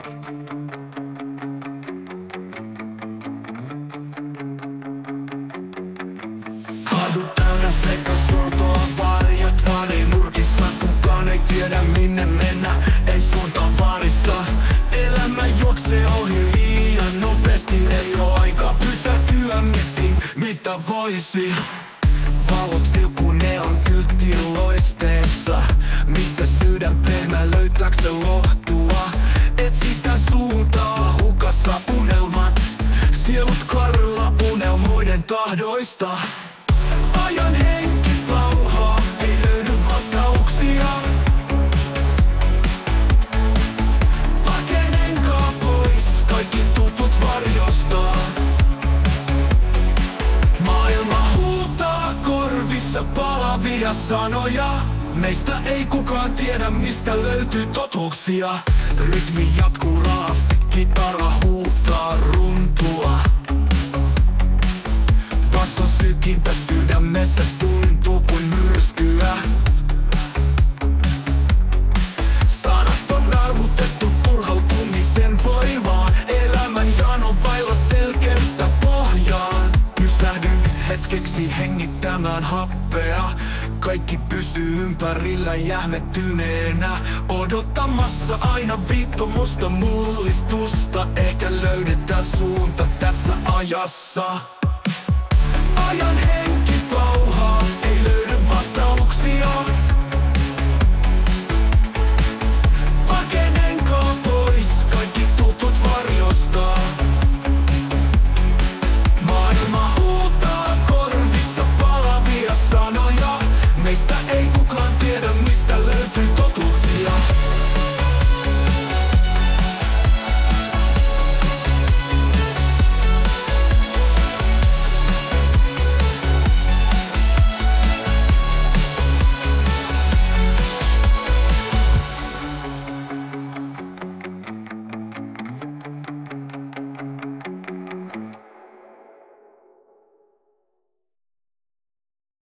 Kadut täynnä sekasortoa, varjot nurkissa. Kukaan ei tiedä minne mennä, ei suunta varissa. Elämä juoksee ohi liian nopeasti, ei oo aikaa pysähtyä miettiin mitä voisi. Valot vilkuu neon kylttiin loisteessa, missä sydän pehmä löytääks se lohtua. Etsitään suuntaa, hukassa unelmat, sielut karilla unelmoiden tahdoista. Ajan henki pauhaa, ei löydy vastauksia. Pakenenkaa pois, kaikki tutut varjostaa. Maailma huutaa korvissa palavia sanoja. Meistä ei kukaan tiedä mistä löytyy totuuksia. Rytmi jatkuu raasti, kitara huutaa runtua. Basson sykintä sydämessä tuntuu kuin myrskyä. Sanat on narvutettu turhautumisen voimaan. Elämän jano vailla selkeyttä pohjaan. Pysähdyn hetkeksi hengittämään happea. Kaikki pysyy ympärillä jähmettyneenä, odottamassa aina viittomusta mullistusta. Ehkä löydetään suunta tässä ajassa. Ajan henki